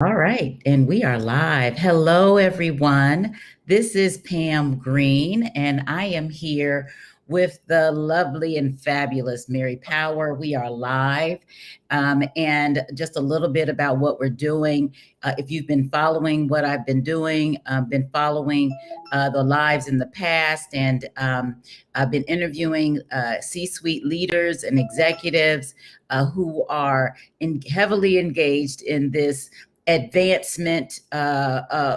All right, and we are live. Hello, everyone. This is Pam Green, and I am here with the lovely and fabulous Mary Power. We are live, and just a little bit about what we're doing. If you've been following what I've been doing, I've been following the lives in the past, and I've been interviewing C-suite leaders and executives who are heavily engaged in this advancement,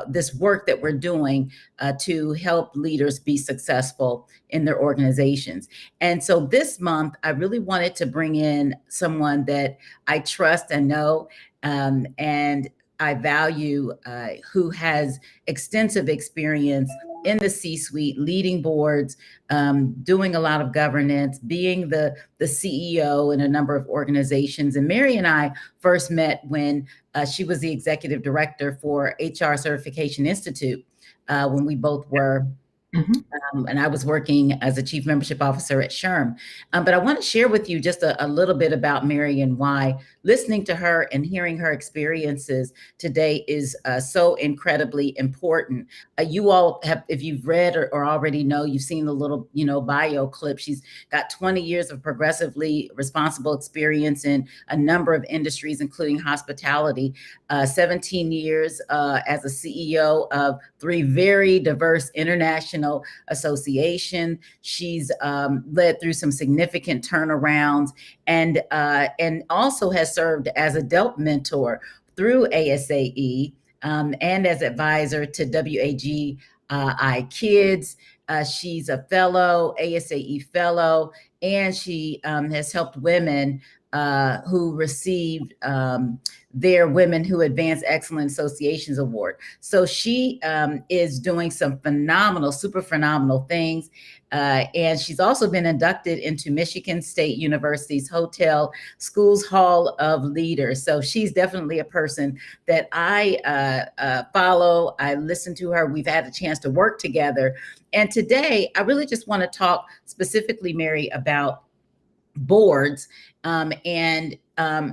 this work that we're doing to help leaders be successful in their organizations. And so this month, I really wanted to bring in someone that I trust and know, and I value, who has extensive experience in the C-suite, leading boards, doing a lot of governance, being the CEO in a number of organizations. And Mary and I first met when she was the executive director for HR Certification Institute when we both were, and I was working as a chief membership officer at SHRM. But I want to share with you just a little bit about Mary and why listening to her and hearing her experiences today is so incredibly important. You all have, if you've read or already know, you've seen the little, bio clip. She's got 20 years of progressively responsible experience in a number of industries, including hospitality, 17 years as a CEO of 3 very diverse international associations. She's led through some significant turnarounds, and also has served as a DELP mentor through ASAE, and as advisor to WAGI Kids. She's a fellow, ASAE fellow, and she has helped women who received their Women Who Advance Excellence Associations Award. So she is doing some super phenomenal things. And she's also been inducted into Michigan State University's Hotel Schools Hall of Leaders. So she's definitely a person that I follow. I listen to her. We've had a chance to work together. And today, I really just want to talk specifically, Mary, about boards, and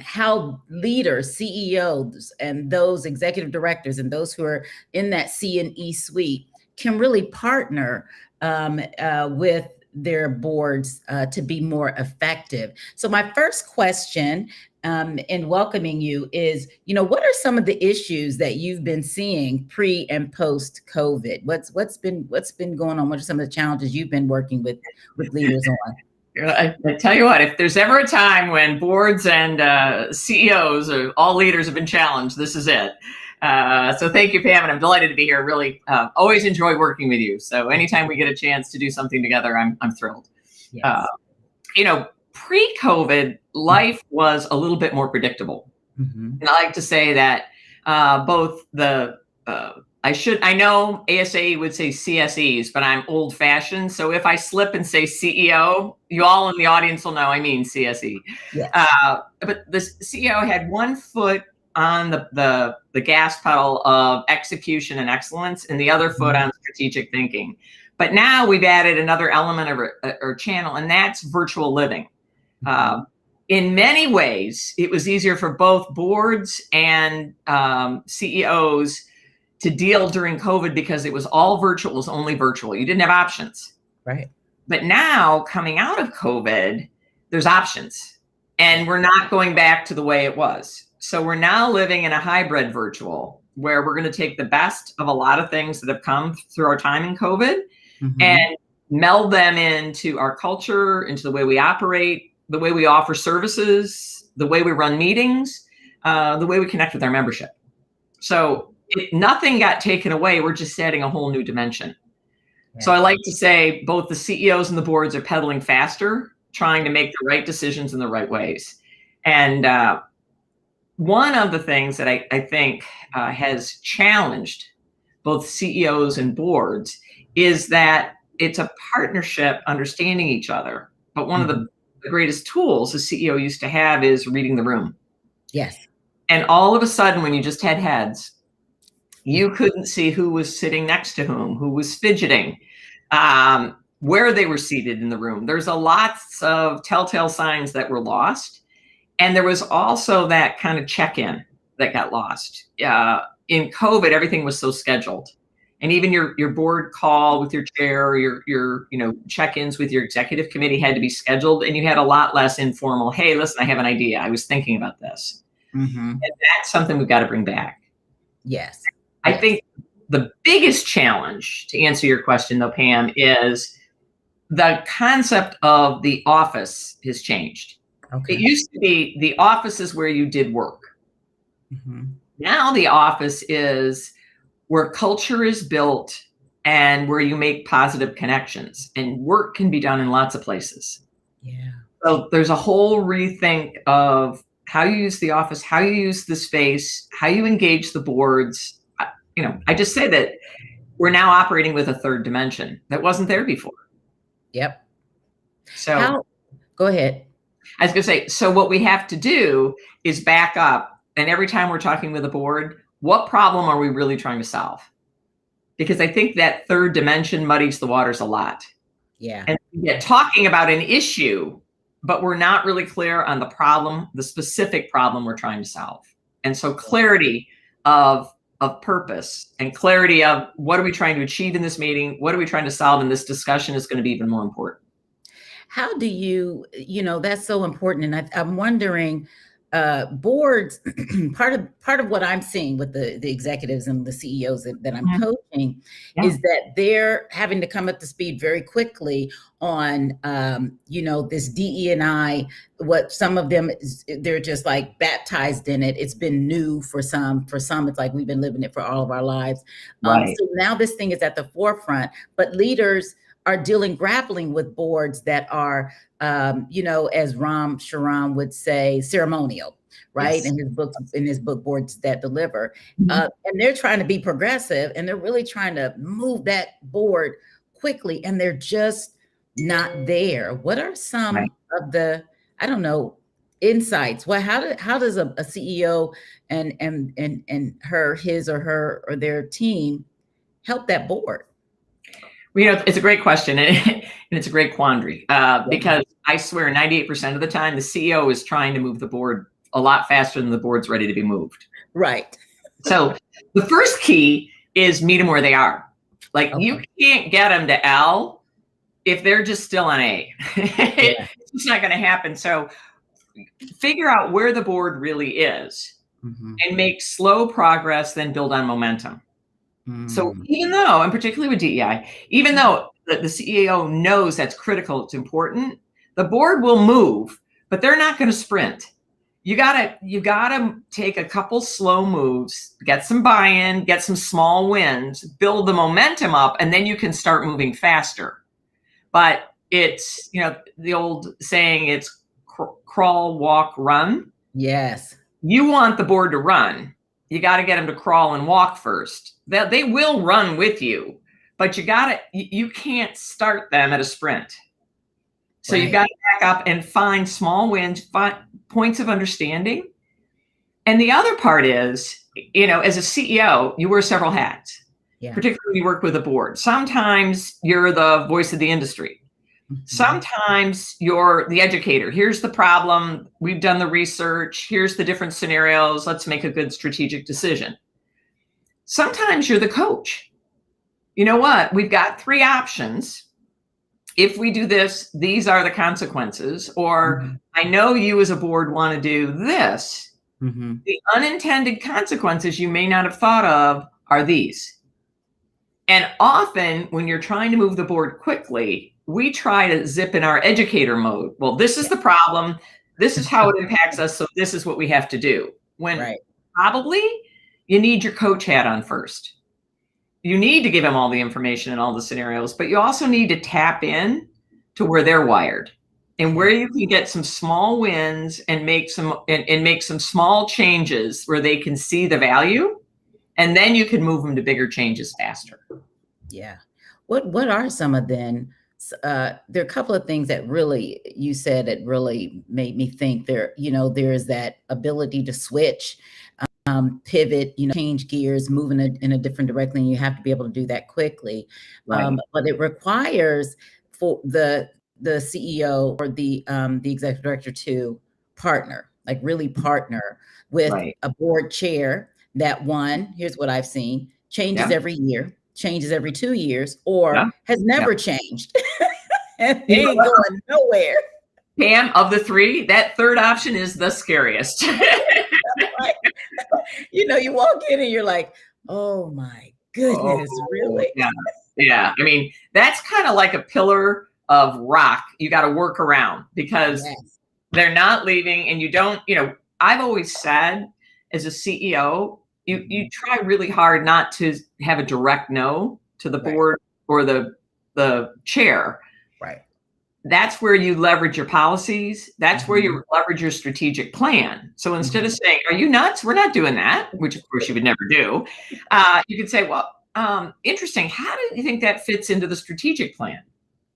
how leaders, CEOs, and those executive directors, and those who are in that C and E suite can really partner with their boards to be more effective. So my first question in welcoming you is, what are some of the issues that you've been seeing pre and post COVID? What's been going on? What are some of the challenges you've been working with leaders on? I tell you what, if there's ever a time when boards and CEOs or all leaders have been challenged, this is it. So thank you, Pam, and I'm delighted to be here. Really, always enjoy working with you. So anytime we get a chance to do something together, I'm thrilled. Yes. Pre-COVID, life was a little bit more predictable. Mm-hmm. And I like to say that both the I know ASA would say CSEs, but I'm old fashioned. So if I slip and say CEO, you all in the audience will know I mean CSE. Yes. But the CEO had one foot on the gas pedal of execution and excellence and the other foot on strategic thinking. But now we've added another element or channel, and that's virtual living. In many ways, it was easier for both boards and CEOs to deal during COVID because it was all virtual, it was only virtual. You didn't have options. Right. But now coming out of COVID, there's options, and we're not going back to the way it was. So we're now living in a hybrid virtual where we're going to take the best of a lot of things that have come through our time in COVID and meld them into our culture, into the way we operate, the way we offer services, the way we run meetings, the way we connect with our membership. So nothing got taken away. We're just adding a whole new dimension. Yeah. So I like to say both the CEOs and the boards are pedaling faster, trying to make the right decisions in the right ways. And one of the things that I think has challenged both CEOs and boards is that it's a partnership, understanding each other. But one of the greatest tools a CEO used to have is reading the room. Yes. And all of a sudden, when you just had heads, you couldn't see who was sitting next to who was fidgeting, where they were seated in the room. There's a lots of telltale signs that were lost. And there was also that kind of check-in. that got lost. In COVID, everything was so scheduled. And even your board call with your chair, or your check-ins with your executive committee had to be scheduled, and you had a lot less informal, hey, listen, I have an idea. I was thinking about this. Mm-hmm. And that's something we've got to bring back. Yes. I think the biggest challenge, to answer your question though, Pam, is the concept of the office has changed. Okay. It used to be the office is where you did work. Mm-hmm. Now the office is where culture is built and where you make positive connections, and work can be done in lots of places. Yeah. So there's a whole rethink of how you use the office, how you use the space, how you engage the boards. I just say that we're now operating with a third dimension that wasn't there before. Yep. So go ahead. I was going to say, so what we have to do is back up. And every time we're talking with a board, what problem are we really trying to solve? Because I think that third dimension muddies the waters a lot. Yeah. And we get talking about an issue, but we're not really clear on the problem, the specific problem we're trying to solve. And so clarity of purpose and clarity of what are we trying to achieve in this meeting? What are we trying to solve in this discussion is going to be even more important. How do you, that's so important. And I'm wondering, boards, part of what I'm seeing with the executives and the CEOs that I'm coaching is that they're having to come up to speed very quickly on, this DE&I, what some of them, they're just like baptized in it. It's been new for some, it's like we've been living it for all of our lives. Right. So now this thing is at the forefront, but leaders are grappling with boards that are, as Ram Shriram would say, ceremonial, right? Yes. In his book, Boards That Deliver. And they're trying to be progressive, and they're really trying to move that board quickly, and they're just not there. What are some of the, insights? Well, how does a CEO and his or her or their team help that board? It's a great question, and it's a great quandary because I swear 98% of the time, the CEO is trying to move the board a lot faster than the board's ready to be moved. Right. So the first key is meet them where they are. Like you can't get them to L if they're just still on A. It's just not going to happen. So figure out where the board really is and make slow progress, then build on momentum. So even though, and particularly with DEI, even though the CEO knows that's critical, it's important, the board will move, but they're not going to sprint. You gotta take a couple slow moves, get some buy-in, get some small wins, build the momentum up, and then you can start moving faster. But it's, the old saying, it's crawl, walk, run. Yes. You want the board to run. You got to get them to crawl and walk first. They will run with you, but you can't start them at a sprint. So you've got to back up and find small wins, find points of understanding. And the other part is, as a CEO, you wear several hats, particularly when you work with a board. Sometimes you're the voice of the industry. Sometimes you're the educator. Here's the problem. We've done the research. Here's the different scenarios. Let's make a good strategic decision. Sometimes you're the coach. You know what? We've got 3 options. If we do this, these are the consequences. Or I know you as a board want to do this. The unintended consequences you may not have thought of are these. And often when you're trying to move the board quickly, we try to zip in our educator mode. Well, this is the problem. This is how it impacts us. So this is what we have to do. When probably you need your coach hat on first. You need to give them all the information and all the scenarios, but you also need to tap in to where they're wired and where you can get some small wins and make some small changes where they can see the value, and then you can move them to bigger changes faster. Yeah. What are some of them? There are a couple of things that really, you said, that really made me think there is that ability to switch, pivot, change gears, move in a different direction. And you have to be able to do that quickly. But it requires for the CEO or the executive director to partner. like really partner with Right. a board chair that one, here's what I've seen, changes Yeah. every year, changes every 2 years, Yeah. or has Yeah. never changed and You know ain't what, going nowhere. Pam, of the three, that third option is the scariest. Like, you walk in and you're like, oh my Oh, goodness, really? yeah. Yeah. I mean, that's kind of like a pillar of rock you got to work around because Yes. they're not leaving and you don't, I've always said as a CEO, you try really hard not to have a direct no to the Right. board or the chair. Right. That's where you leverage your policies. That's where you leverage your strategic plan. So instead of saying, "Are you nuts? We're not doing that," which of course you would never do, you could say, "Well, interesting. How do you think that fits into the strategic plan?"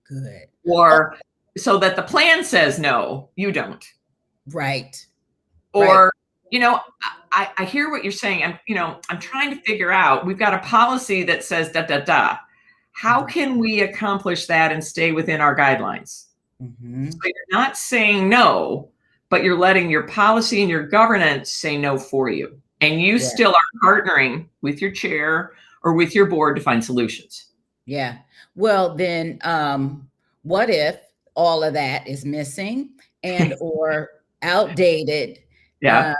Good. Or so that the plan says no, you don't. Right. Or, I hear what you're saying. I'm trying to figure out, we've got a policy that says da, da, da. How can we accomplish that and stay within our guidelines? Mm-hmm. So you're not saying no, but you're letting your policy and your governance say no for you. And you still are partnering with your chair or with your board to find solutions. Yeah. Well, then what if all of that is missing and or outdated? Yeah.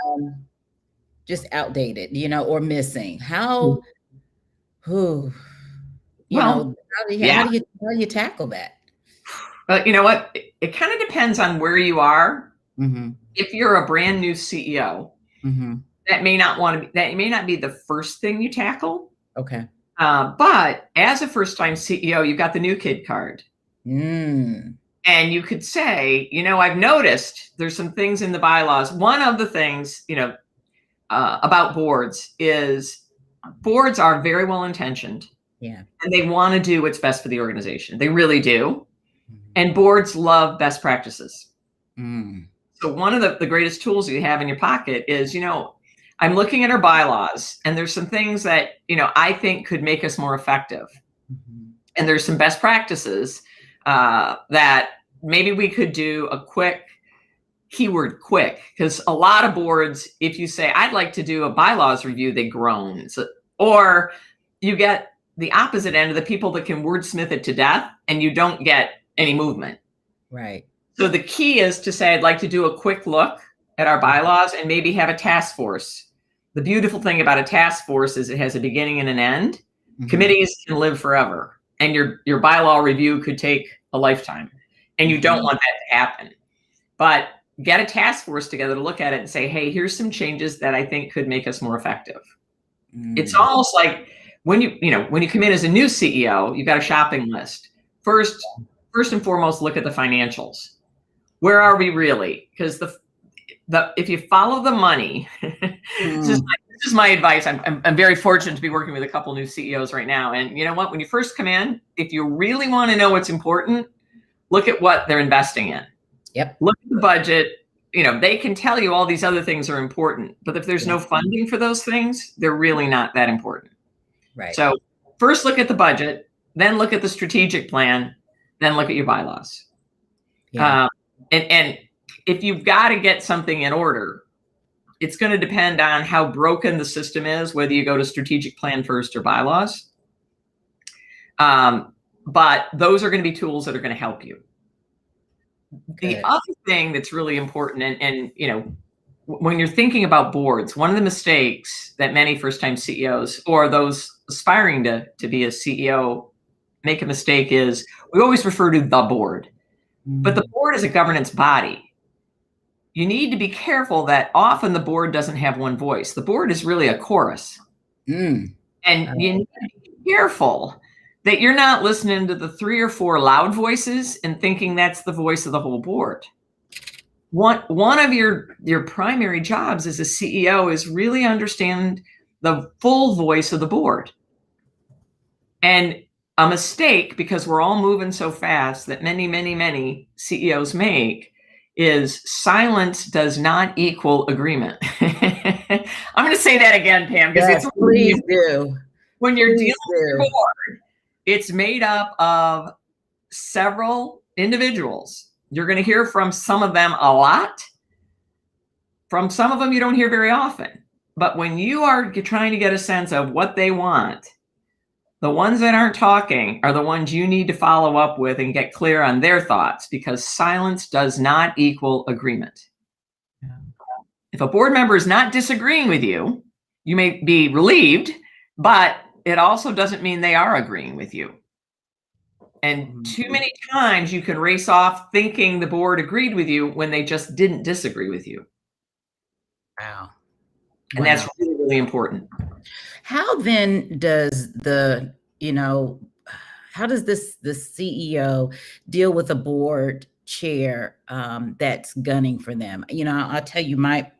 Just outdated, or missing. How how Well, do yeah. you tackle that? But you know what? It kind of depends on where you are. Mm-hmm. If you're a brand new CEO, Mm-hmm. that may not be the first thing you tackle. Okay. But as a first-time CEO, you've got the new kid card. Mm. And you could say, I've noticed there's some things in the bylaws. One of the things, about boards is boards are very well intentioned. Yeah. And they want to do what's best for the organization. They really do. Mm-hmm. And boards love best practices. Mm. So one of the greatest tools you have in your pocket is, I'm looking at our bylaws and there's some things that, I think could make us more effective. Mm-hmm. And there's some best practices that maybe we could do a quick, keyword quick, because a lot of boards, if you say, I'd like to do a bylaws review, they groan. So, or you get the opposite end of the people that can wordsmith it to death and you don't get any movement. Right. So the key is to say, I'd like to do a quick look at our bylaws and maybe have a task force. The beautiful thing about a task force is it has a beginning and an end. Mm-hmm. Committees can live forever and your bylaw review could take a lifetime and you don't want that to happen. But get a task force together to look at it and say, hey, here's some changes that I think could make us more effective. It's almost like when you come in as a new CEO, you've got a shopping list. First and foremost, look at the financials. Where are we really? Because if you follow the money, this is my advice. I'm very fortunate to be working with a couple new CEOs right now. And you know what? When you first come in, if you really want to know what's important, look at what they're investing in. Yep. Look at the budget. They can tell you all these other things are important, but if there's no funding for those things, they're really not that important. Right. So first look at the budget, then look at the strategic plan, then look at your bylaws. Yeah. And if you've got to get something in order, it's going to depend on how broken the system is, whether you go to strategic plan first or bylaws. But those are going to be tools that are going to help you. The other thing that's really important, and when you're thinking about boards, one of the mistakes that many first-time CEOs or those aspiring to be a CEO make a mistake is we always refer to the board. But the board is a governance body. You need to be careful that often the board doesn't have one voice. The board is really a chorus. And you need to be careful that you're not listening to the 3 or 4 loud voices and thinking that's the voice of the whole board. One of your primary jobs as a CEO is really understand the full voice of the board. And a mistake, because we're all moving so fast, that many, many, many CEOs make is silence does not equal agreement. I'm going to say that again, Pam, because please do. When you're dealing with your board, it's made up of several individuals. You're going to hear from some of them a lot, From some of them, you don't hear very often. But when you are trying to get a sense of what they want, the ones that aren't talking are the ones you need to follow up with and get clear on their thoughts, because silence does not equal agreement. Yeah. If a board member is not disagreeing with you, you may be relieved, but it also doesn't mean they are agreeing with you. And too many times you can race off thinking the board agreed with you when they just didn't disagree with you. Wow. And that's really, really important. How then does how does the CEO deal with a board chair that's gunning for them? I'll tell you, I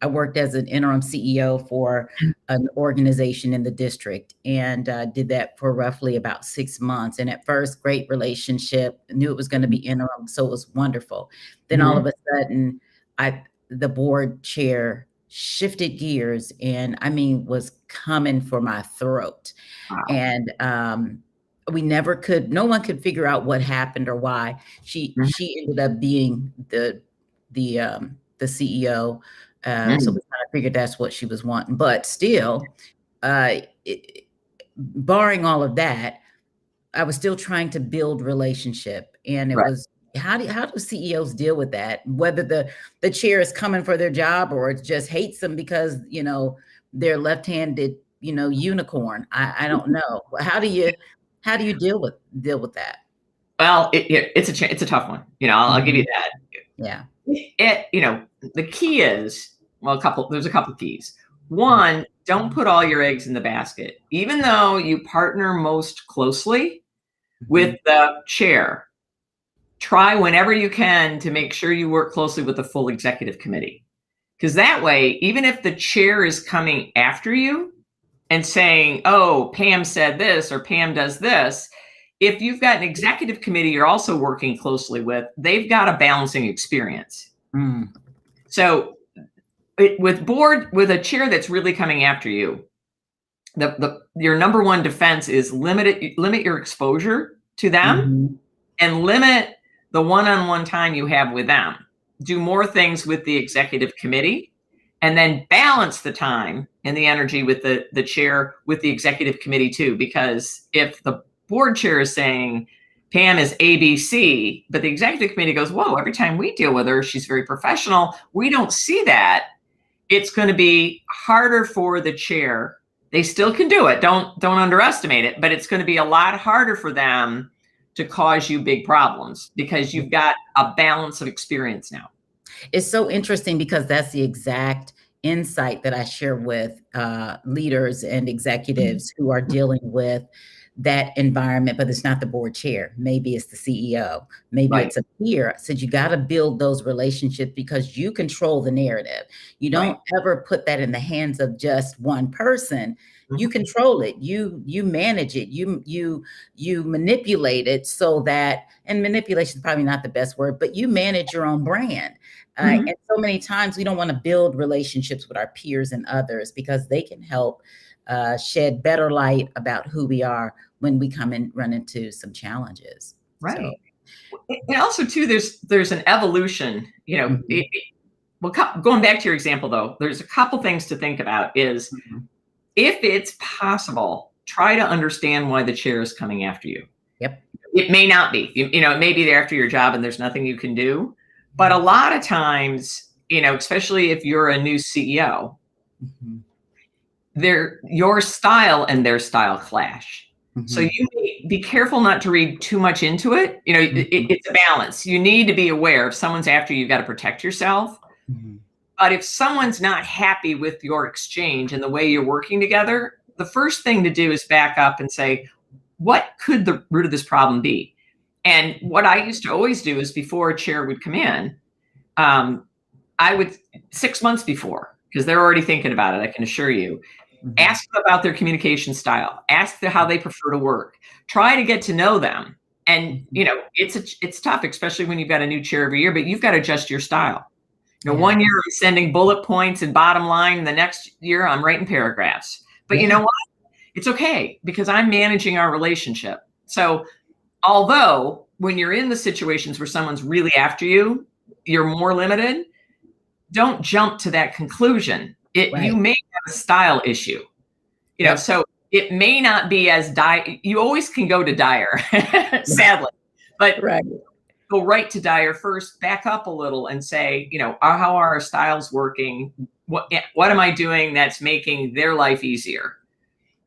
worked as an interim CEO for an organization in the district, and did that for roughly about 6 months. And at first, great relationship, knew it was going to be interim, so it was wonderful. Then all of a sudden, the board chair shifted gears and was coming for my throat. Wow. And no one could figure out what happened or why. She ended up being the CEO. So we kind of figured that's what she was wanting. But still, barring all of that, I was still trying to build relationship. And it was, how do CEOs deal with that? Whether the chair is coming for their job or it just hates them because, they're left-handed, unicorn. I don't know. How do you deal with that? Well, it's a tough one. I'll give you that. Yeah. The key is, there's a couple keys. One, don't put all your eggs in the basket. Even though you partner most closely with the chair, try whenever you can to make sure you work closely with the full executive committee. Because that way, even if the chair is coming after you and saying, oh, Pam said this or Pam does this, if you've got an executive committee you're also working closely with, they've got a balancing experience. So with a chair that's really coming after you, your number one defense is limit your exposure to them and limit the one-on-one time you have with them. Do more things with the executive committee, and then balance the time and the energy with the chair with the executive committee too. Because if the board chair is saying Pam is ABC, but the executive committee goes, whoa, every time we deal with her, she's very professional, we don't see that, it's going to be harder for the chair. They still can do it. Don't underestimate it, but it's going to be a lot harder for them to cause you big problems because you've got a balance of experience now. It's so interesting because that's the exact insight that I share with leaders and executives who are dealing with that environment, but it's not the board chair. Maybe it's the CEO. Maybe it's a peer. I said, you got to build those relationships because you control the narrative. You don't ever put that in the hands of just one person. You control it. You manage it. You manipulate it so that, and manipulation is probably not the best word, but you manage your own brand. And so many times we don't want to build relationships with our peers and others because they can help shed better light about who we are when we come and run into some challenges. So. And also too, there's an evolution, going back to your example though, there's a couple things to think about is if it's possible, try to understand why the chair is coming after you. Yep. It may not be, it may be there after your job and there's nothing you can do. But a lot of times, especially if you're a new CEO, your style and their style clash. So you be careful not to read too much into it. It's a balance. You need to be aware if someone's after you, you've got to protect yourself. But if someone's not happy with your exchange and the way you're working together, the first thing to do is back up and say, what could the root of this problem be? And what I used to always do is before a chair would come in, I would 6 months before, because they're already thinking about it, I can assure you, ask them about their communication style, ask them how they prefer to work, try to get to know them. And, it's tough, especially when you've got a new chair every year, but you've got to adjust your style. 1 year I'm sending bullet points and bottom line. The next year I'm writing paragraphs. But you know what? It's okay because I'm managing our relationship. So although when you're in the situations where someone's really after you, you're more limited, don't jump to that conclusion. You may have a style issue, so it may not be as you always can go to Dyer, sadly, but go right to Dyer first, back up a little and say, how are our styles working? What am I doing that's making their life easier?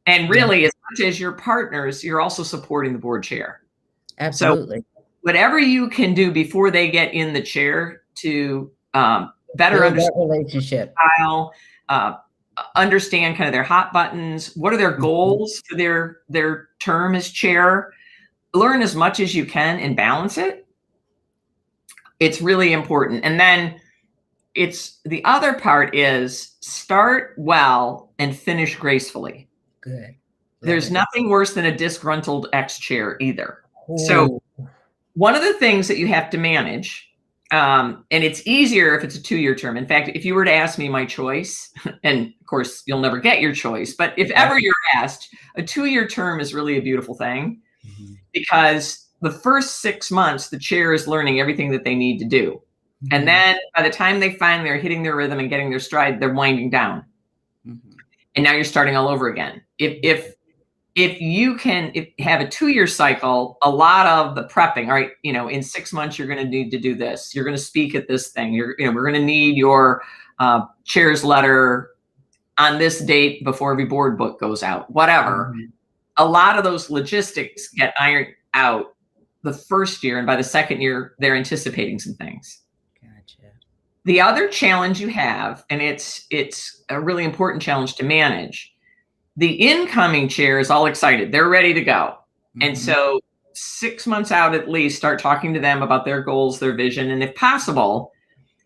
And really, as much as your partners, you're also supporting the board chair. Absolutely. So whatever you can do before they get in the chair to better understand that relationship, style, understand kind of their hot buttons, what are their goals for their term as chair, learn as much as you can and balance it. It's really important. And then the other part is start well and finish gracefully. Good. There's nothing worse than a disgruntled ex-chair either. Ooh. So one of the things that you have to manage, and it's easier if it's a 2-year term. In fact, if you were to ask me my choice, and of course you'll never get your choice, but if ever you're asked, a 2-year term is really a beautiful thing because the first 6 months, the chair is learning everything that they need to do. And then by the time they find they're hitting their rhythm and getting their stride, they're winding down. And now you're starting all over again. If you can have a 2-year cycle, a lot of the prepping, all right, in 6 months, you're going to need to do this. You're going to speak at this thing. We're going to need your chair's letter on this date before every board book goes out, whatever. A lot of those logistics get ironed out the first year. And by the second year, they're anticipating some things. Gotcha. The other challenge you have, and it's a really important challenge to manage, the incoming chair is all excited. They're ready to go. And so 6 months out, at least, start talking to them about their goals, their vision, and if possible,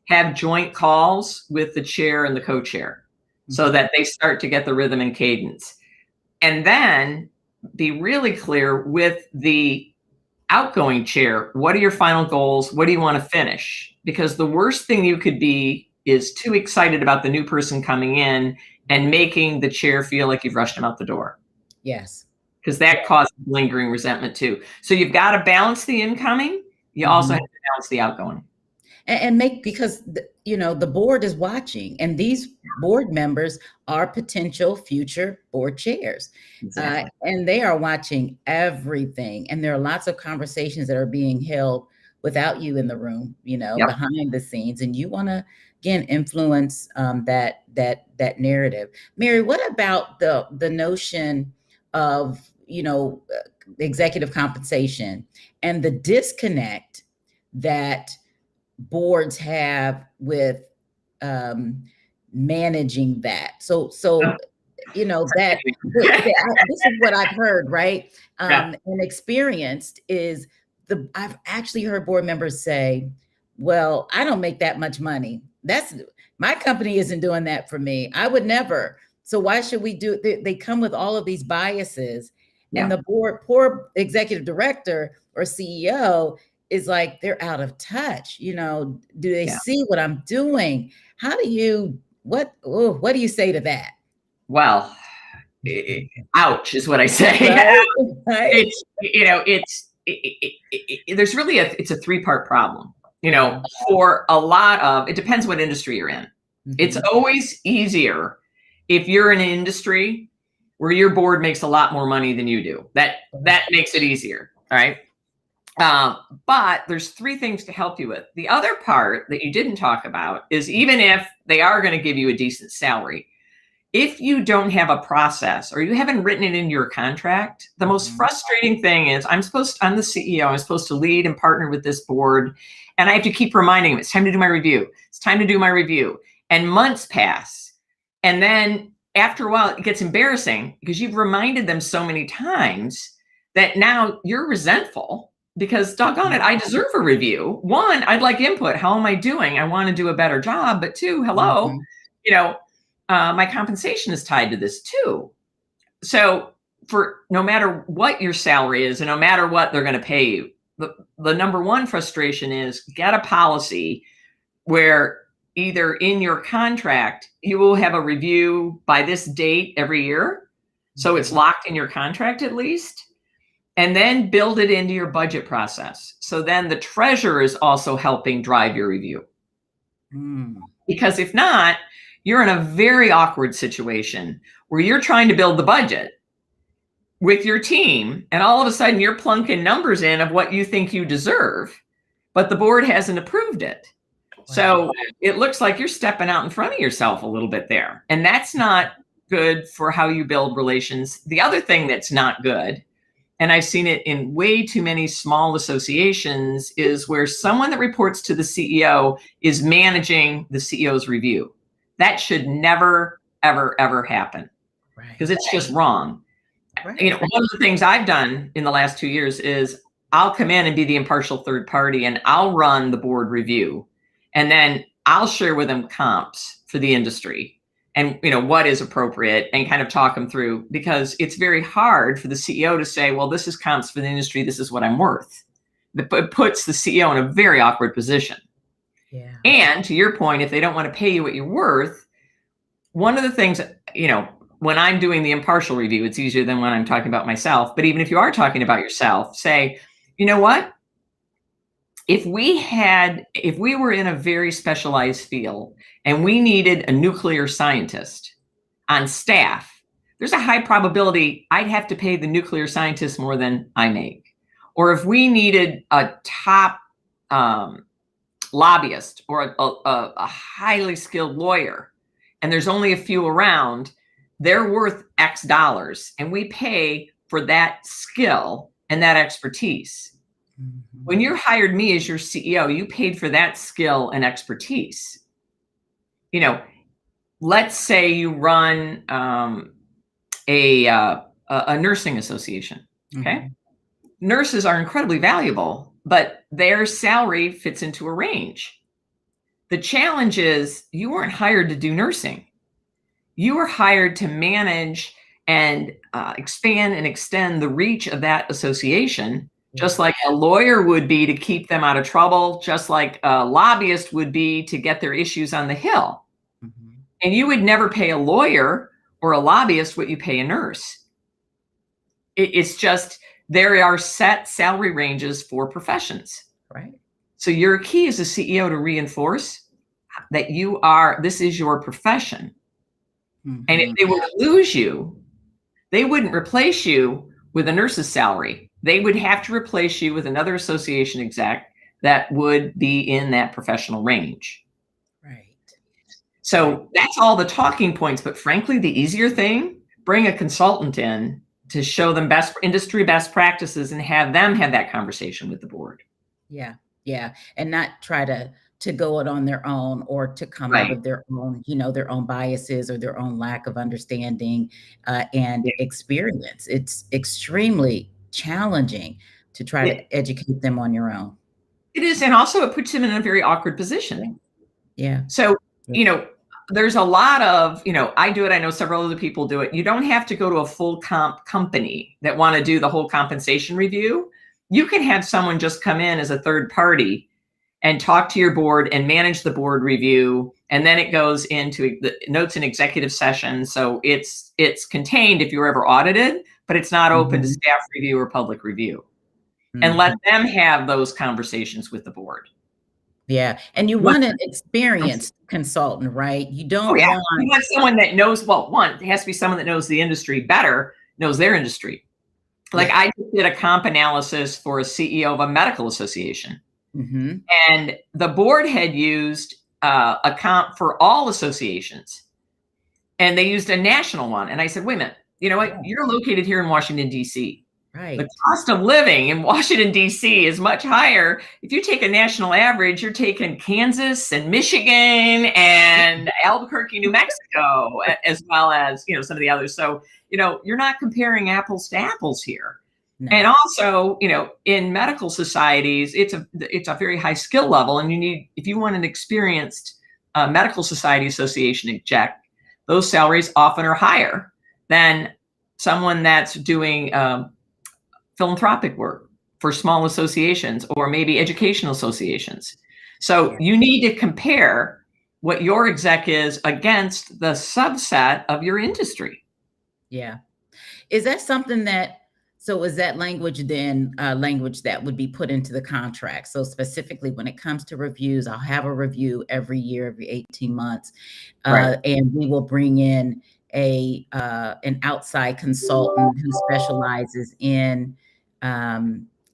have joint calls with the chair and the co-chair so that they start to get the rhythm and cadence. And then be really clear with the outgoing chair. What are your final goals? What do you want to finish? Because the worst thing you could be is too excited about the new person coming in and making the chair feel like you've rushed them out the door. Yes. Because that causes lingering resentment too. So you've got to balance the incoming. You also have to balance the outgoing. And because the board is watching, and these board members are potential future board chairs. Exactly. And they are watching everything. And there are lots of conversations that are being held without you in the room, behind the scenes. And you want to, again, influence that narrative. Mary, what about the notion of, executive compensation and the disconnect that boards have with managing that? So that this is what I've heard, right? And experienced is I've actually heard board members say, well, I don't make that much money. My company isn't doing that for me. I would never. So why should we do it? They come with all of these biases, and the poor executive director or CEO is like, they're out of touch. Do they see what I'm doing? What do you say to that? Well, ouch is what I say. Right. There's really it's a 3-part problem. For a lot of, it depends what industry you're in. It's always easier if you're in an industry where your board makes a lot more money than you do. That makes it easier. All right. But there's 3 things to help you with. The other part that you didn't talk about is, even if they are going to give you a decent salary, if you don't have a process or you haven't written it in your contract, the most frustrating thing is I'm the CEO, I'm supposed to lead and partner with this board. And I have to keep reminding them, it's time to do my review. It's time to do my review. And months pass. And then after a while, it gets embarrassing because you've reminded them so many times that now you're resentful because, doggone it, I deserve a review. 1, I'd like input. How am I doing? I want to do a better job. But 2, hello, my compensation is tied to this too. So for no matter what your salary is and no matter what they're going to pay you, the number 1 frustration is get a policy where either in your contract, you will have a review by this date every year. So it's locked in your contract at least. And then build it into your budget process. So then the treasurer is also helping drive your review. Because if not, you're in a very awkward situation where you're trying to build the budget with your team, and all of a sudden you're plunking numbers in of what you think you deserve, but the board hasn't approved it. Wow. So it looks like you're stepping out in front of yourself a little bit there. And that's not good for how you build relations. The other thing that's not good, and I've seen it in way too many small associations, is where someone that reports to the CEO is managing the CEO's review. That should never, ever, ever happen, because it's just wrong. Right. You know, one of the things I've done in the last 2 years is I'll come in and be the impartial third party, and I'll run the board review, and then I'll share with them comps for the industry and, you know, what is appropriate, and kind of talk them through, because it's very hard for the CEO to say, well, this is comps for the industry, this is what I'm worth. It puts the CEO in a very awkward position. Yeah. And to your point, if they don't want to pay you what you're worth, one of the things, you know, when I'm doing the impartial review, it's easier than when I'm talking about myself. But even if you are talking about yourself, say, you know what? If we were in a very specialized field and we needed a nuclear scientist on staff, there's a high probability I'd have to pay the nuclear scientist more than I make. Or if we needed a top lobbyist or a highly skilled lawyer, and there's only a few around, they're worth X dollars, and we pay for that skill and that expertise. Mm-hmm. When you hired me as your CEO, you paid for that skill and expertise. You know, let's say you run a nursing association. Okay, mm-hmm. Nurses are incredibly valuable, but their salary fits into a range. The challenge is you weren't hired to do nursing. You were hired to manage and expand and extend the reach of that association, just like a lawyer would be to keep them out of trouble, just like a lobbyist would be to get their issues on the Hill. Mm-hmm. And you would never pay a lawyer or a lobbyist what you pay a nurse. It's just, there are set salary ranges for professions. Right. So your key as a CEO to reinforce that this is your profession. Mm-hmm. And if they were to lose you, they wouldn't replace you with a nurse's salary. They would have to replace you with another association exec that would be in that professional range. Right. So that's all the talking points. But frankly, the easier thing, bring a consultant in to show them industry best practices and have them have that conversation with the board. Yeah. Yeah. And not try to go it on their own, or to come out of their own, their own biases or their own lack of understanding and experience. It's extremely challenging to try to educate them on your own. It is. And also it puts them in a very awkward position. Yeah. So, there's a lot of, I do it. I know several other people do it. You don't have to go to a full comp company that want to do the whole compensation review. You can have someone just come in as a third party and talk to your board and manage the board review. And then it goes into the notes and executive session. So it's contained if you're ever audited, but it's not open to staff review or public review. And let them have those conversations with the board. Yeah. And you want an experienced consultant, right? You don't you want someone that knows, one, it has to be someone that knows the industry better, knows their industry. Like I did a comp analysis for a CEO of a medical association. Mm-hmm. And the board had used a comp for all associations, and they used a national one. And I said, wait a minute, you know what? You're located here in Washington, D.C. Right. The cost of living in Washington, D.C. is much higher. If you take a national average, you're taking Kansas and Michigan and Albuquerque, New Mexico, as well as, some of the others. So, you're not comparing apples to apples here. No. And also, in medical societies, it's a very high skill level, and if you want an experienced medical society association exec, those salaries often are higher than someone that's doing philanthropic work for small associations or maybe educational associations. So you need to compare what your exec is against the subset of your industry. Yeah. Is that something that So is that language then language that would be put into the contract? So specifically when it comes to reviews, I'll have a review every year, every 18 months, Right. and we will bring in an outside consultant who specializes in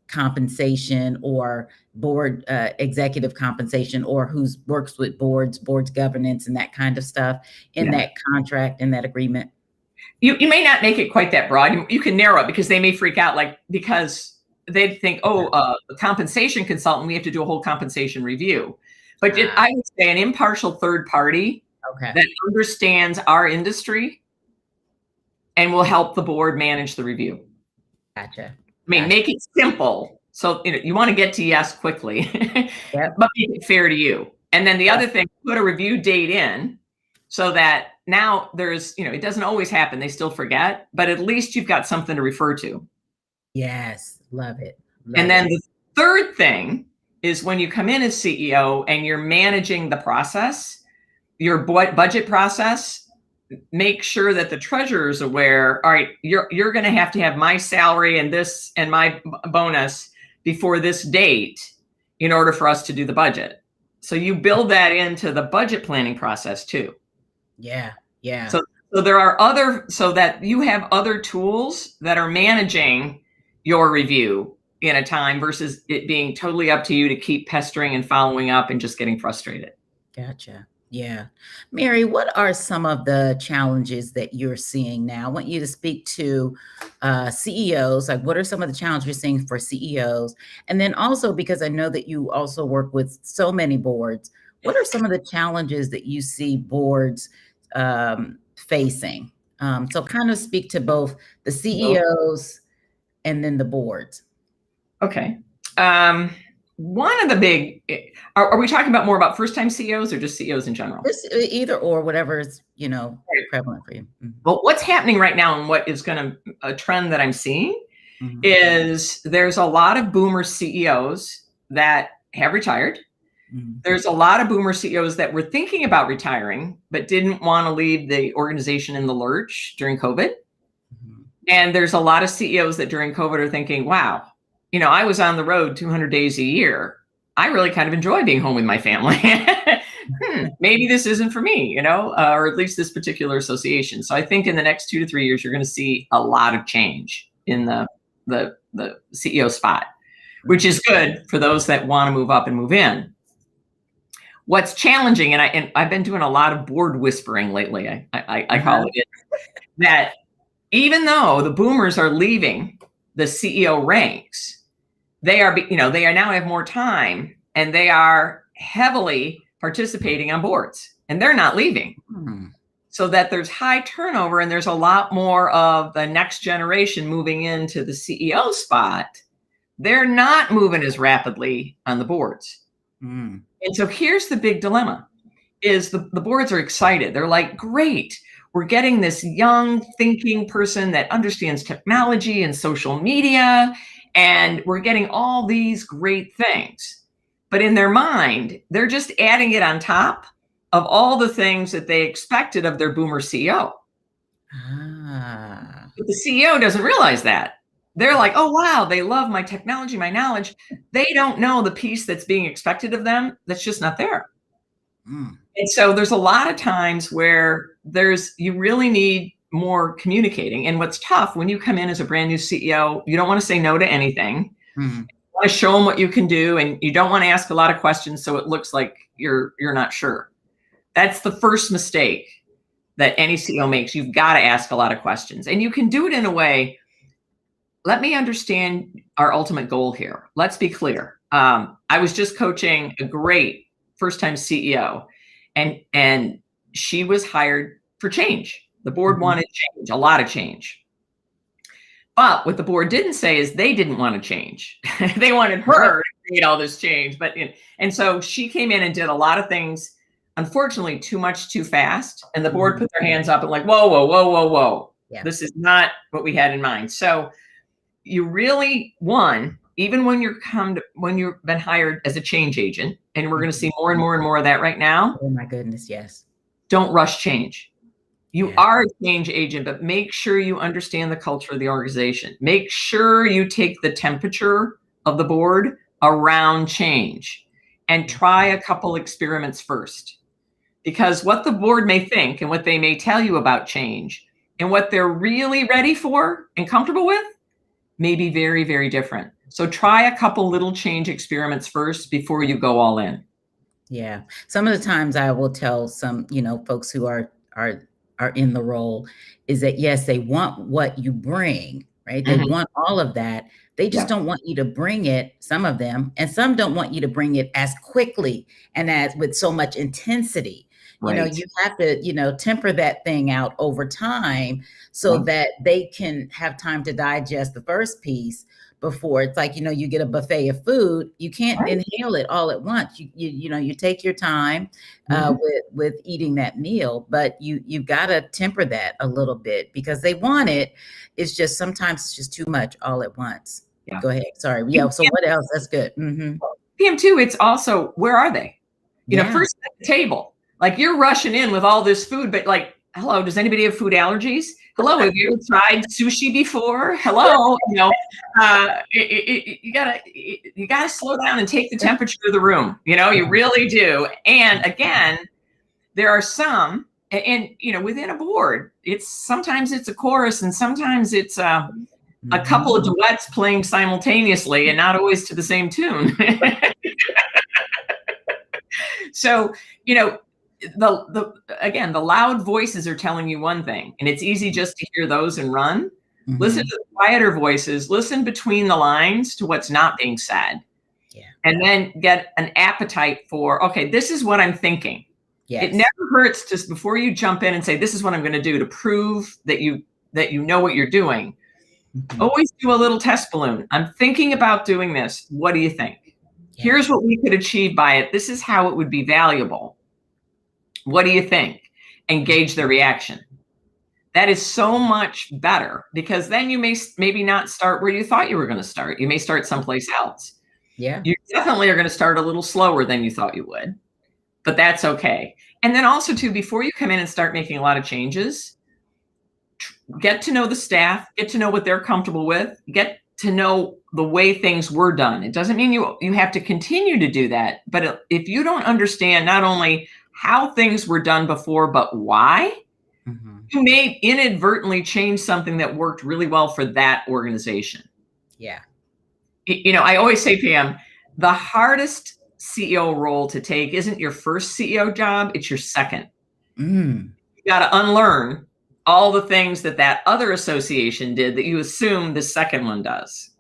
compensation or board executive compensation, or who's works with boards governance and that kind of stuff in Yeah. that contract, in that agreement. You may not make it quite that broad. You can narrow it because they may freak out, like, because they'd think, oh, a compensation consultant, we have to do a whole compensation review. But I would say an impartial third party Okay. that understands our industry and will help the board manage the review. Gotcha. I mean, make it simple. So, you want to get to yes quickly, Yep. but make it fair to you. And then the other thing, put a review date in so that now there's, it doesn't always happen. They still forget, but at least you've got something to refer to. Yes. Love it. And then the third thing is when you come in as CEO and you're managing the process, your budget process, make sure that the treasurer is aware, all right, you're going to have my salary and this and my bonus before this date in order for us to do the budget. So you build that into the budget planning process too. Yeah. Yeah. So there are so that you have other tools that are managing your review in a time versus it being totally up to you to keep pestering and following up and just getting frustrated. Gotcha. Yeah. Mary, what are some of the challenges that you're seeing now? I want you to speak to CEOs. Like, what are some of the challenges you're seeing for CEOs? And then also, because I know that you also work with so many boards, what are some of the challenges that you see boards facing? So kind of speak to both the CEOs and then the boards. Okay. One of the big, are we talking about more about first-time CEOs or just CEOs in general? Either or, whatever is, prevalent for you. Mm-hmm. Well, what's happening right now and what is a trend that I'm seeing is there's a lot of boomer CEOs that have retired. There's a lot of boomer CEOs that were thinking about retiring, but didn't want to leave the organization in the lurch during COVID. And there's a lot of CEOs that during COVID are thinking, wow, I was on the road 200 days a year. I really kind of enjoy being home with my family. Maybe this isn't for me, or at least this particular association. So I think in the next 2 to 3 years, you're going to see a lot of change in the CEO spot, which is good for those that want to move up and move in. What's challenging, and I've been doing a lot of board whispering lately, I call it, that even though the boomers are leaving the CEO ranks, they are now have more time and they are heavily participating on boards and they're not leaving. So that there's high turnover and there's a lot more of the next generation moving into the CEO spot. They're not moving as rapidly on the boards. And so here's the big dilemma is the boards are excited. They're like, great, we're getting this young thinking person that understands technology and social media, and we're getting all these great things. But in their mind, they're just adding it on top of all the things that they expected of their boomer CEO. But the CEO doesn't realize that. They're like, oh, wow, they love my technology, my knowledge. They don't know the piece that's being expected of them that's just not there. And so there's a lot of times where you really need more communicating. And what's tough when you come in as a brand new CEO, you don't want to say no to anything. You want to show them what you can do, and you don't want to ask a lot of questions so it looks like you're not sure. That's the first mistake that any CEO makes. You've got to ask a lot of questions, and you can do it in a way. Let me understand our ultimate goal here. Let's be clear. I was just coaching a great first-time CEO, and she was hired for change. The board wanted change, a lot of change. But what the board didn't say is they didn't want to change. They wanted her to create all this change. And so she came in and did a lot of things, unfortunately, too much, too fast. And the board put their hands up and like, whoa, whoa, whoa, whoa, whoa. Yeah. This is not what we had in mind. So you really, even when you've been hired as a change agent, and we're going to see more and more and more of that right now. Oh my goodness, yes. Don't rush change. You Yeah. are a change agent, but make sure you understand the culture of the organization. Make sure you take the temperature of the board around change and try a couple experiments first. Because what the board may think and what they may tell you about change and what they're really ready for and comfortable with may be very, very different. So try a couple little change experiments first before you go all in. Yeah. Some of the times I will tell some, folks who are in the role is that yes, they want what you bring, right? They Mhm. want all of that. They just Yeah, don't want you to bring it, some of them, and some don't want you to bring it as quickly and as with so much intensity. right. You have to, temper that thing out over time so Yeah, that they can have time to digest the first piece before. It's like, you get a buffet of food, you can't right. inhale it all at once. You take your time Mhm. with eating that meal, but you've got to temper that a little bit because they want it. It's just sometimes it's just too much all at once. Yeah. Go ahead. Sorry. Yeah. So what else? That's good. PM2, it's also where are they? Yeah. First at the table, like you're rushing in with all this food, but like, hello, does anybody have food allergies? Hello, have you ever tried sushi before? Hello, you gotta slow down and take the temperature of the room. You really do. And again, there are some, and within a board, sometimes it's a chorus, and sometimes it's a couple of duets playing simultaneously, and not always to the same tune. So, the loud voices are telling you one thing, and it's easy just to hear those and run. Listen to the quieter voices, listen between the lines to what's not being said, Yeah. and then get an appetite for, okay, this is what I'm thinking. It Yes. never hurts to, before you jump in and say, this is what I'm going to do to prove that you know what you're doing. Always do a little test balloon. I'm thinking about doing this. What do you think? Yeah. Here's what we could achieve by it. This is how it would be valuable. What do you think? Engage their reaction. That is so much better because then you may maybe not start where you thought you were going to start. You may start someplace else. Yeah. You definitely are going to start a little slower than you thought you would, but that's okay. And then also too, before you come in and start making a lot of changes, get to know the staff, get to know what they're comfortable with, get to know the way things were done. It doesn't mean you have to continue to do that, but if you don't understand not only how things were done before, but why, you may inadvertently change something that worked really well for that organization. Yeah. I always say, Pam, the hardest CEO role to take isn't your first CEO job, it's your second. You got to unlearn all the things that other association did that you assume the second one does.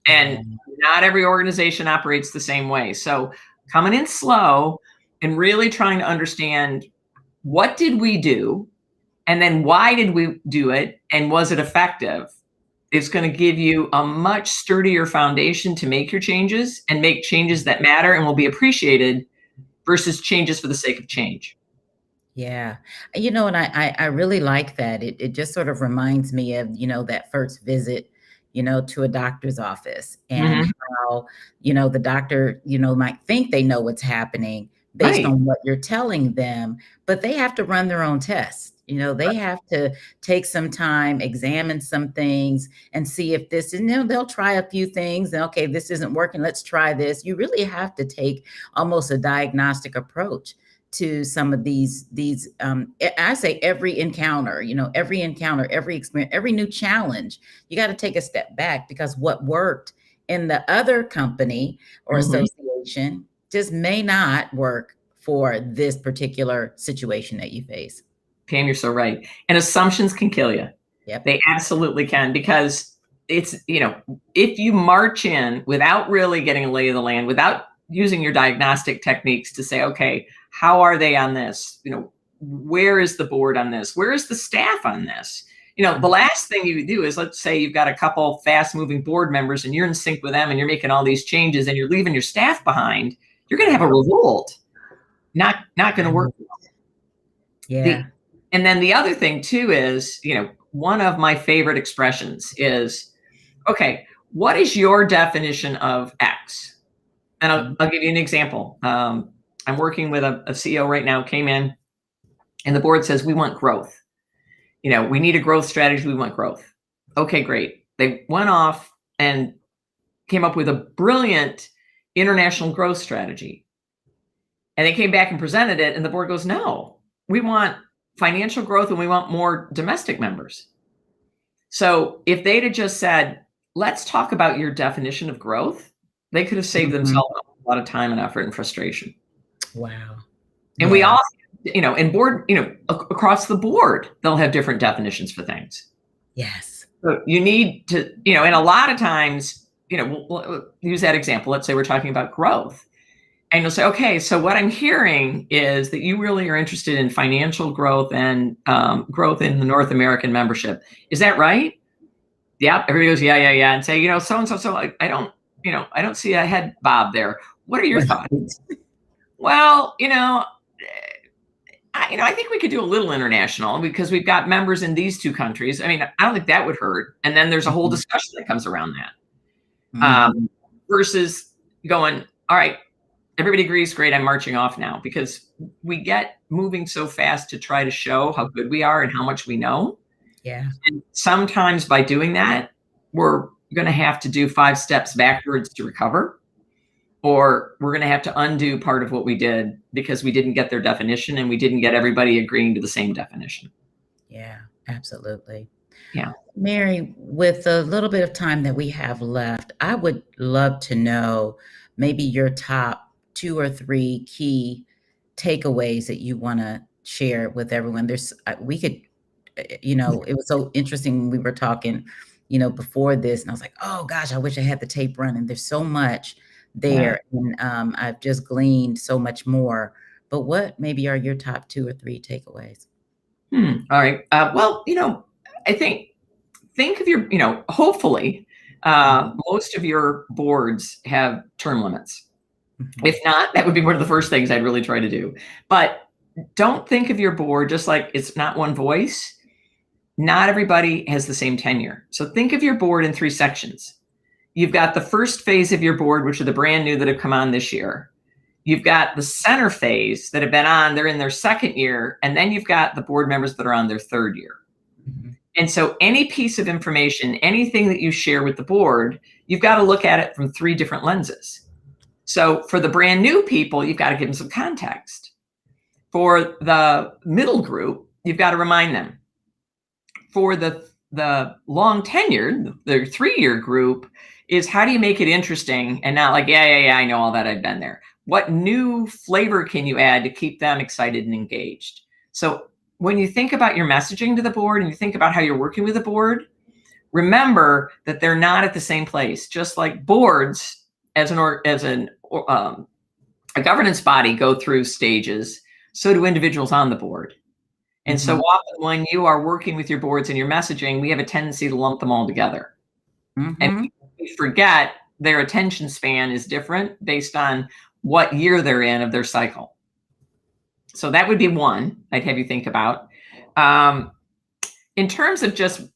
And not every organization operates the same way. So coming in slow and really trying to understand, what did we do? And then why did we do it? And was it effective? It's going to give you a much sturdier foundation to make your changes and make changes that matter and will be appreciated versus changes for the sake of change. Yeah. And I really like that. It just sort of reminds me of, that first visit, to a doctor's office and Mhm. how, the doctor, might think they know what's happening based Right. on what you're telling them, but they have to run their own tests. They have to take some time, examine some things and see if this, and they'll try a few things and okay, this isn't working. Let's try this. You really have to take almost a diagnostic approach to some of these I say every encounter, every experience, every new challenge, you got to take a step back because what worked in the other company or Mhm. association just may not work for this particular situation that you face. Pam, you're so right. And assumptions can kill you. Yep. They absolutely can, because it's, if you march in without really getting a lay of the land, without using your diagnostic techniques to say, okay, how are they on this? Where is the board on this? Where is the staff on this? The last thing you do is, let's say you've got a couple fast moving board members and you're in sync with them and you're making all these changes and you're leaving your staff behind. You're going to have a revolt. Not going to work. Yeah. And then the other thing too is, one of my favorite expressions is, okay, what is your definition of X? And I'll give you an example. I'm working with a CEO right now, came in, and the board says, we want growth. we need a growth strategy. We want growth. Okay, great. They went off and came up with a brilliant international growth strategy. And they came back and presented it, and the board goes, no, we want financial growth and we want more domestic members. So if they'd have just said, let's talk about your definition of growth, they could have saved themselves a lot of time and effort and frustration. Wow. And we all, in board, across the board, they'll have different definitions for things. Yes. So you need to, and a lot of times, we'll use that example. Let's say we're talking about growth. And you'll say, okay, so what I'm hearing is that you really are interested in financial growth and growth in the North American membership. Is that right? Yeah. Everybody goes, yeah. And say, so I don't see a head bob there. What are your thoughts? Well, I think we could do a little international because we've got members in these two countries. I mean, I don't think that would hurt. And then there's a whole discussion that comes around that versus going, all right, everybody agrees, great, I'm marching off now, because we get moving so fast to try to show how good we are and how much we know. Yeah. And sometimes by doing that, we're going to have to do 5 steps backwards to recover, or we're going to have to undo part of what we did because we didn't get their definition and we didn't get everybody agreeing to the same definition. Yeah, absolutely. Yeah. Mary, with a little bit of time that we have left, I would love to know maybe your top 2 or 3 key takeaways that you want to share with everyone. We could, it was so interesting when we were talking, before this, and I was like, oh gosh, I wish I had the tape running. There's so much there, and I've just gleaned so much more. But what maybe are your top 2 or 3 takeaways? All right. Well, I think of your, hopefully, most of your boards have term limits. If not, that would be one of the first things I'd really try to do. But don't think of your board just like it's not one voice. Not everybody has the same tenure. So think of your board in 3 sections. You've got the first phase of your board, which are the brand new that have come on this year. You've got the center phase that have been on, they're in their 2nd year. And then you've got the board members that are on their 3rd year. And so any piece of information, anything that you share with the board, you've got to look at it from 3 different lenses. So for the brand new people, you've got to give them some context. For the middle group, you've got to remind them. For the long tenured, the 3-year group, is how do you make it interesting and not like, yeah, I know all that, I've been there. What new flavor can you add to keep them excited and engaged? So when you think about your messaging to the board and you think about how you're working with the board, remember that they're not at the same place. Just like boards as a governance body go through stages, so do individuals on the board. And so often when you are working with your boards and your messaging, we have a tendency to lump them all together. And we forget their attention span is different based on what year they're in of their cycle. So that would be one I'd have you think about. In terms of just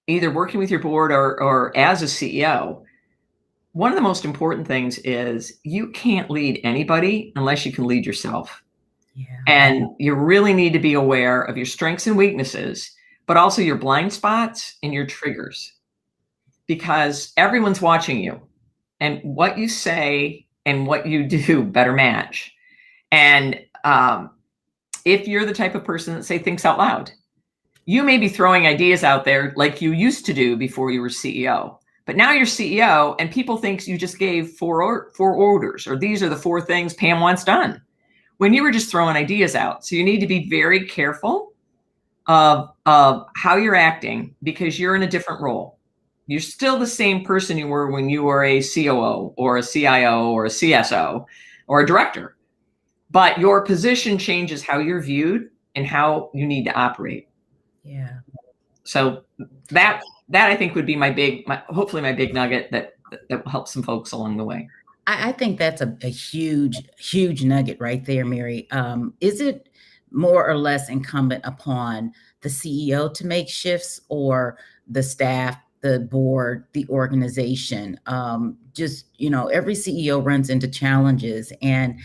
either working with your board or as a CEO, one of the most important things is you can't lead anybody unless you can lead yourself. Yeah. And you really need to be aware of your strengths and weaknesses, but also your blind spots and your triggers, because everyone's watching you, and what you say and what you do better match. And if you're the type of person that thinks out loud, you may be throwing ideas out there like you used to do before you were CEO. But now you're CEO and people think you just gave 4 orders, or these are the 4 things Pam wants done, when you were just throwing ideas out. So you need to be very careful of how you're acting, because you're in a different role. You're still the same person you were when you were a COO or a CIO or a CSO or a director, but your position changes how you're viewed and how you need to operate. Yeah. So that I think would be hopefully my big nugget that will help some folks along the way. I think that's a huge nugget right there, Mary. Is it more or less incumbent upon the CEO to make shifts, or the staff, the board, the organization? Every CEO runs into challenges, and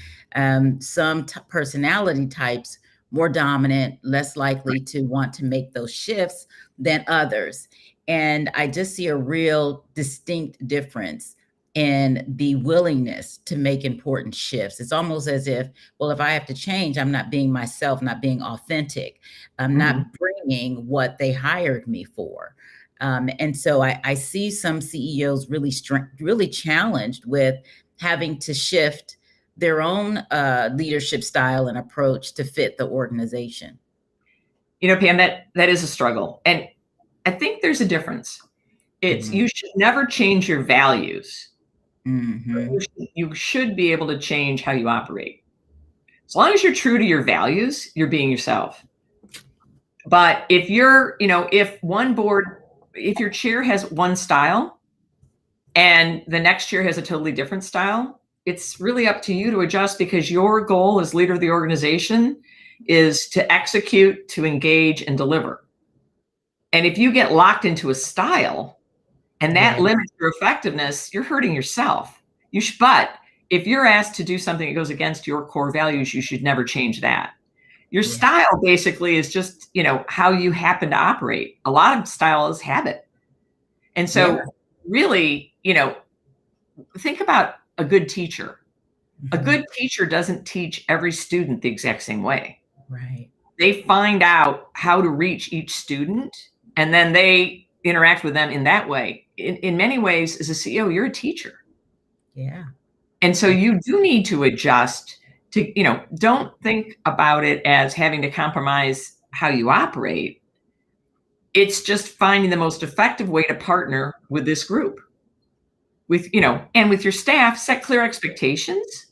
some personality types more dominant, less likely to want to make those shifts than others. And I just see a real distinct difference in the willingness to make important shifts. It's almost as if, well, if I have to change, I'm not being myself, not being authentic. I'm not bringing what they hired me for. And so I see some CEOs really challenged with having to shift their own leadership style and approach to fit the organization. Pam, that is a struggle. And I think there's a difference. It's you should never change your values. You should be able to change how you operate. As long as you're true to your values, you're being yourself. But if you're, if your chair has one style and the next chair has a totally different style, it's really up to you to adjust, because your goal as leader of the organization is to execute, to engage, and deliver. And if you get locked into a style and that limits your effectiveness, you're hurting yourself. But if you're asked to do something that goes against your core values, you should never change that. Your style basically is just, how you happen to operate. A lot of style is habit. And so really, think about a good teacher. A good teacher doesn't teach every student the exact same way. Right. They find out how to reach each student, and then they interact with them in that way. In many ways, as a CEO, you're a teacher. Yeah. And so you do need to adjust to, don't think about it as having to compromise how you operate. It's just finding the most effective way to partner with this group. And with your staff, set clear expectations,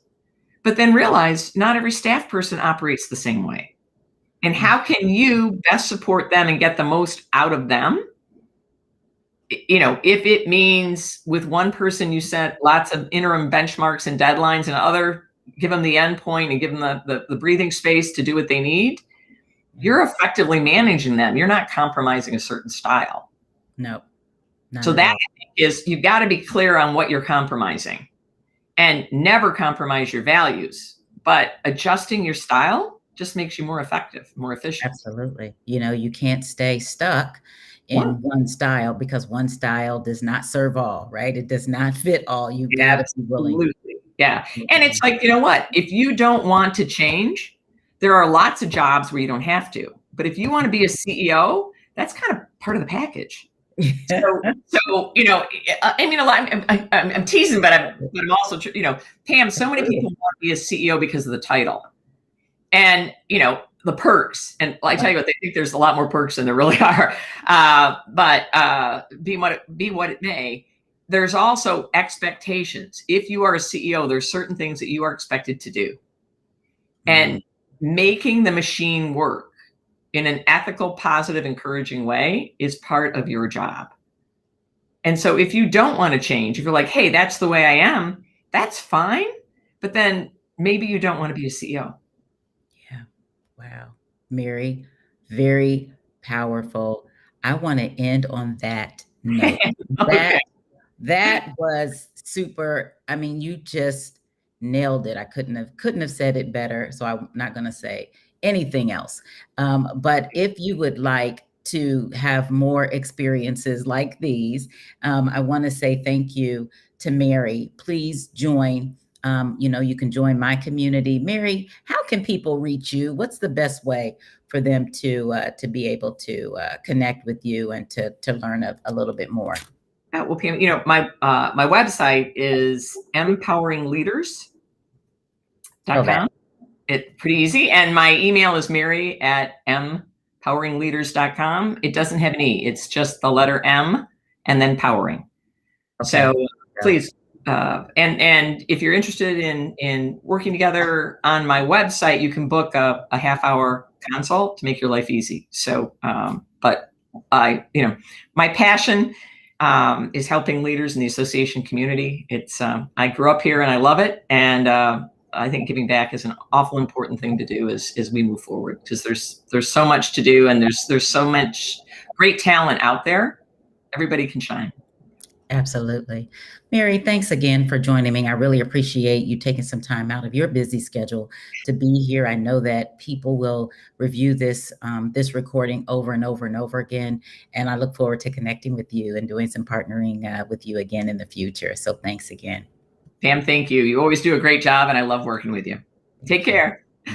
but then realize not every staff person operates the same way. And how can you best support them and get the most out of them? If it means with one person, you set lots of interim benchmarks and deadlines, and other, give them the end point and give them the breathing space to do what they need, you're effectively managing them. You're not compromising a certain style. No. So that is, you've got to be clear on what you're compromising, and never compromise your values. But adjusting your style just makes you more effective, more efficient. Absolutely. You can't stay stuck in one style, because one style does not serve all, right? It does not fit all. You got to be willing. Absolutely. Yeah. And it's like, if you don't want to change, there are lots of jobs where you don't have to. But if you want to be a CEO, that's kind of part of the package. So I'm teasing, but I'm also, Pam, so many people want to be a CEO because of the title and, the perks. And I tell you what, they think there's a lot more perks than there really are. But be what it may, there's also expectations. If you are a CEO, there's certain things that you are expected to do. And making the machine work in an ethical, positive, encouraging way is part of your job. And so if you don't want to change, if you're like, hey, that's the way I am, that's fine. But then maybe you don't want to be a CEO. Yeah. Wow. Mary, very powerful. I want to end on that note. Okay. That was super. I mean, you just nailed it. I couldn't have said it better. So I'm not going to say anything else. But if you would like to have more experiences like these, I want to say thank you to Mary. Please join. You can join my community. Mary, how can people reach you? What's the best way for them to be able to connect with you and to learn a little bit more? Well, Pam, my website is empoweringleaders.com. Okay. It's pretty easy. And my email is mary@empoweringleaders.com. It doesn't have an E. It's just the letter M and then powering. Okay. So please, and if you're interested in working together on my website, you can book a half-hour consult to make your life easy. So, but my passion is helping leaders in the association community. It's I grew up here and I love it, and I think giving back is an awful important thing to do as we move forward, because there's so much to do, and there's so much great talent out there. Everybody can shine. Absolutely. Mary, thanks again for joining me. I really appreciate you taking some time out of your busy schedule to be here. I know that people will review this recording over and over and over again, and I look forward to connecting with you and doing some partnering with you again in the future. So thanks again. Pam, thank you. You always do a great job, and I love working with you. Take care.